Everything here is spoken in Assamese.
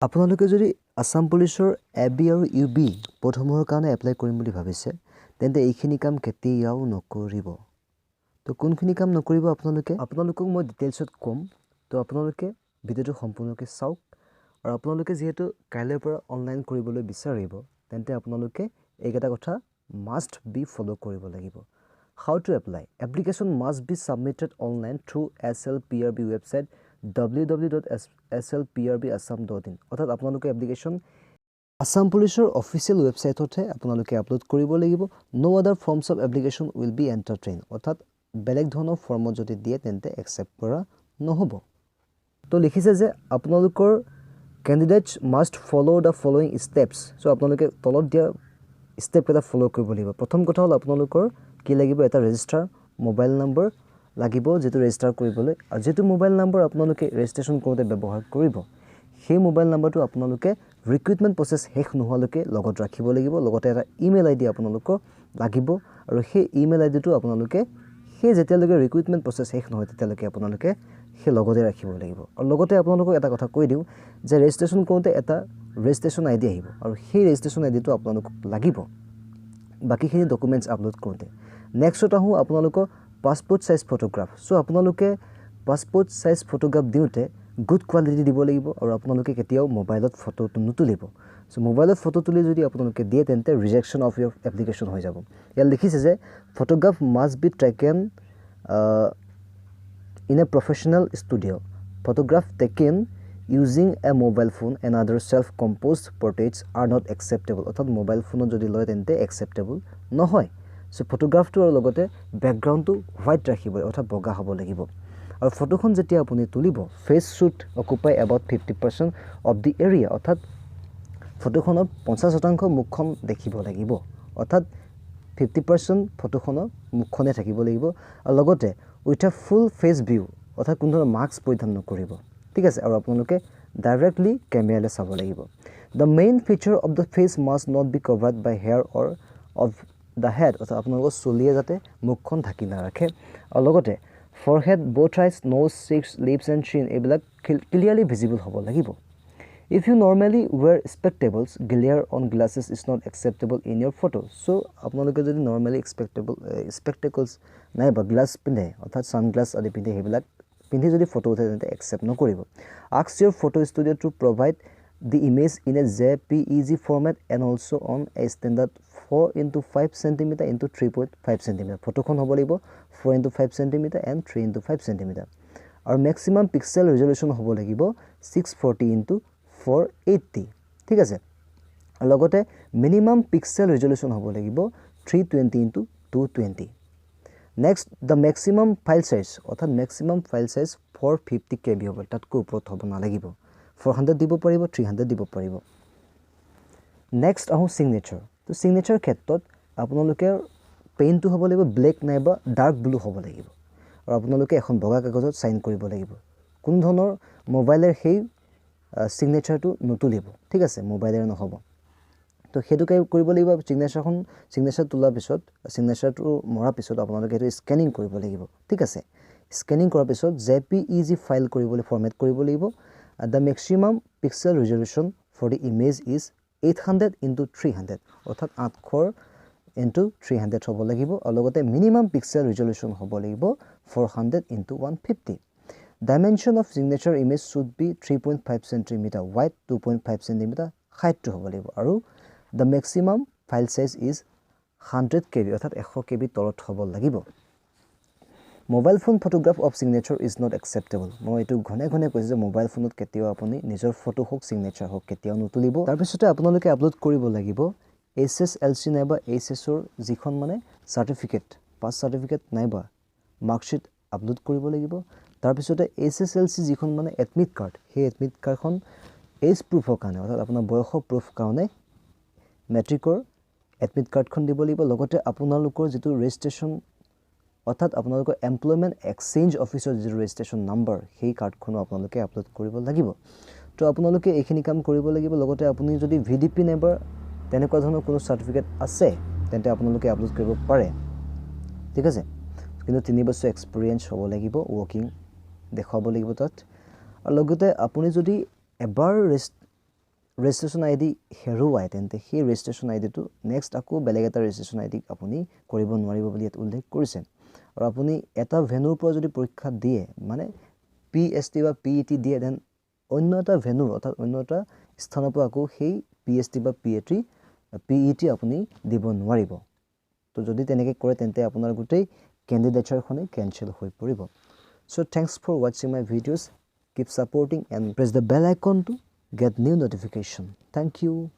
আপোনালোকে যদি আসাম পুলিচৰ এবি আৰু ইউবি প্ৰথমৰ কাৰণে এপ্লাই কৰিম বুলি ভাবিছে তেন্তে এইখিনি কাম কেতিয়াও নকৰিব তো কোনখিনি কাম নকৰিব আপোনালোকক মই ডিটেইলছত কম তো আপোনালোকে ভিডিওটো সম্পূৰ্ণকৈ চাওক আৰু আপোনালোকে যেহেতু কাইলৈৰ পৰা অনলাইন কৰিবলৈ বিচাৰিব তেন্তে আপোনালোকে এইকেইটা কথা মাষ্ট বি ফলো কৰিব লাগিব how to apply application must be submitted online through SLPRB website www.slprbassam.in অৰ্থাৎ আপোনালোকে এপ্লিকেশ্যন আসাম পুলিচৰ অফিচিয়েল ৱেবছাইটতে আপোনালোকে আপলোড কৰিব লাগিব no other forms of application will be entertained অৰ্থাৎ বেলেগ ধৰণৰ ফৰ্মত যদি দিয়ে তেন্তে একচেপ্ট কৰা নহব তো লিখিছে যে আপোনালোকৰ candidates must follow the following steps so আপোনালোকে তলত দিয়া ষ্টেপ এটা ফলো কৰিব লাগিব প্ৰথম কথা হ'ল আপোনালোকৰ কি লাগিব এটা ৰেজিষ্টাৰ মোবাইল নম্বৰ লাগিব যেটো ৰেজিষ্টাৰ কৰিবলৈ আৰু যেটো মোবাইল নম্বৰ আপোনালোকে ৰেজিষ্ট্ৰেচন কৰোতে ব্যৱহাৰ কৰিব সেই মোবাইল নম্বৰটো আপোনালোকে ৰিক্ৰুটমেন্ট প্ৰসেস শেষ নোহোৱালৈকে লগত ৰাখিব লাগিব লগতে এটা ইমেইল আইডি আপোনালোকক লাগিব আৰু সেই ইমেইল আইডিটো আপোনালোকে সেই যেতিয়ালৈকে ৰিক্ৰুটমেন্ট প্ৰসেস শেষ নহয় তেতিয়ালৈকে আপোনালোকে সেই লগতে ৰাখিব লাগিব আৰু লগতে আপোনালোকক এটা কথা কৈ দিওঁ যে ৰেজিষ্ট্ৰেচন কৰোতে এটা ৰেজিষ্ট্ৰেচন আইডি আহিব আৰু সেই ৰেজিষ্ট্ৰেচন আইডিটো আপোনালোকক লাগিব বাকিখিনি ডকুমেন্টস আপলোড কৰোতে নেক্সট আহো আপোনালোকৰ পাসপোৰ্ট সাইজ ফটোগ্ৰাফ সো আপোনালোকে পাসপোৰ্ট সাইজ ফটোগ্ৰাফ দিওতে গুড কোৱালিটি দিব লাগিব আৰু আপোনালোকে কেতিয়াও মোবাইলত ফটোটো নুতুলিব সো মোবাইলত ফটো তুলি যদি আপোনালোকে দিয়ে তেন্তে ৰিজেকচন অফ ইয়োৰ এপ্লিকেশন হৈ যাব ইয়াত লিখিছে যে photograph must be taken in a professional studio photograph taken using a mobile phone and other self-composed portraits are not acceptable অর্থাৎ মোবাইল ফোনত যদি লয় তেন্তে acceptable নহয় সো ফটোগ্ৰাফটো আৰু লগতে ব্যাকগ্ৰাউণ্ডটো হোৱাইট ৰাখিব অৰ্থাৎ বগা হ'ব লাগিব আৰু ফটোখন যেতিয়া আপুনি তুলিব face should occupy about 50% of the area অৰ্থাৎ ফটোখনৰ 50% মুখখন দেখিব লাগিব অৰ্থাৎ 50% ফটোখনৰ মুখখনে থাকিব লাগিব আৰু লগতে with a full face view অৰ্থাৎ কোনো মাস্ক পৰিধান নকৰিব ঠিক আছে আৰু আপোনালোকে ডাইৰেক্টলি ক্যামেৰালৈ চাব লাগিব the main feature of the face must not be covered by hair or of the head অৰ্থাৎ আপোনালোকৰ চুলিয়ে যাতে মুখখন ঢাকি নাৰাখে আৰু লগতে forehead both eyes nose cheeks lips and chin এইবিলাক clearly visible হ'ব লাগিব if you normally wear spectacles glare on glasses is not acceptable in your photo so আপোনালোকে যদি normally spectacles নাই বা গ্লাস পিনে অৰ্থাৎ সানগ্লাস আদি পিনে হেবিলাক পিনে যদি ফটো উঠে তেন্তে একচেপ্ট নকৰিব ask your photo studio to provide the image in a JPEG format and also on a standard 4x5 cm into 3.5 cm ফটোখন হ'ব লাগিব 4x5 cm and 3x5 cm আৰু maximum pixel resolution হ'ব লাগিব 640 * 480 ঠিক আছে লগতে মিনিমাম পিক্সেল ৰেজোলিউশন হ'ব লাগিব 320 * 220 next the maximum file size অৰ্থাৎ maximum file size 450 KB হ'ব তাতকৈ ওপৰত হ'ব নালাগিব 400 দিব পাৰিব 300 দিব পাৰিব নেক্সট আহো সিগনেচাৰ তো সিগনেচাৰ ক্ষেত্ৰত আপোনালোকে পেইনটো হ'ব লাগিব ব্ল্যাক নাইবা ডাৰ্ক ব্লু হ'ব লাগিব আৰু আপোনালোকে এখন বগা কাগজত সাইন কৰিব লাগিব কোন ধৰণৰ মোবাইলৰ সেই সিগনেচাৰটো নতুলিব ঠিক আছে মোবাইলৰ নহব তো হেতু কৰিব লাগিব সিগনেচাৰ তোলাৰ পিছত সিগনেচাৰটো মৰা পিছত আপোনালোকে এটো স্ক্যানিং কৰিব লাগিব ঠিক আছে স্ক্যানিং কৰাৰ পিছত JPEG ফাইল কৰিবলৈ ফৰমেট কৰিব লাগিব the maximum pixel resolution for the image is 800 * 300 অৰ্থাৎ 800 * 300 হ'ব লাগিব আৰু লগতে মিনিমাম পিক্সেল ৰেজোলিউশন হ'ব লাগিব 400 * 150 dimension of signature image should be 3.5 cm wide 2.5 cm height to হ'ব লাগিব আৰু the maximum file size is 100 KB অৰ্থাৎ 100 KB তলত হ'ব লাগিব mobile phone photograph of signature is not acceptable মই এটো ঘনে ঘনে কৈছো যে মোবাইল ফোনত কেতিয়াও আপুনি নিজৰ ফটো হক সিগনেচাৰ হক কেতিয়াও নতুলিব তাৰ পিছতে আপোনালোকে আপলোড কৰিব লাগিব SSLC নাইবা HS ৰ যিখন মানে সাৰ্টিফিকেট পাস সাৰ্টিফিকেট নাইবা মাৰ্কশিট আপলোড কৰিব লাগিব তাৰ পিছতে SSLC যিখন মানে এডমিট কাৰ্ড সেই এডমিট কাৰ্ডখন এজ প্ৰুফৰ কাৰণে অৰ্থাৎ আপোনাৰ বয়সৰ প্ৰুফ কাৰণে মেট্ৰিকৰ এডমিট কাৰ্ডখন দিব লাগিব লগতে আপোনালোকৰ যেটো ৰেজিষ্ট্ৰেচন অৰ্থাৎ আপোনালোকৰ এমপ্লয়মেন্ট এক্সচেঞ্জ অফিচৰ যি ৰেজিষ্ট্ৰেচন নম্বৰ সেই কাৰ্ডখন আপোনালোকে আপলোড কৰিব লাগিব তো আপোনালোকে এইখিনি কাম কৰিব লাগিব লগতে আপুনি যদি VDP নাইবা তেনেকুৱা ধৰণৰ কোনো সাৰ্টিফিকেট আছে তেন্তে আপোনালোকে আপলোড কৰিব পাৰে ঠিক আছে কিন্তু 3 বছৰ এক্সপেৰিয়েন্স হ'ব লাগিব ওয়াৰ্কিং দেখাব লাগিব তাত আৰু লগতে আপুনি যদি এবাৰ ৰেজিষ্ট্ৰেশ্যন আই ডি হেৰুৱায় তেন্তে সেই ৰেজিষ্ট্ৰেশ্যন আই ডিটো নেক্সট আকৌ বেলেগ এটা ৰেজিষ্ট্ৰেশ্যন আই ডি আপুনি কৰিব নোৱাৰিব বুলি ইয়াত উল্লেখ কৰিছে আৰু আপুনি এটা ভেনুৰ পৰা যদি পৰীক্ষা দিয়ে মানে PST বা PET দিয়ে দেন অন্য এটা ভেনুৰ অৰ্থাৎ অন্য এটা স্থানৰ পৰা আকৌ সেই PST বা PET আপুনি দিব নোৱাৰিব তো যদি তেনেকৈ কৰে তেন্তে আপোনাৰ গোটেই কেণ্ডিডেটছৰখনে কেনচেল হৈ পৰিব So thanks for watching my videos. Keep supporting and press the bell icon to get new notification. Thank you.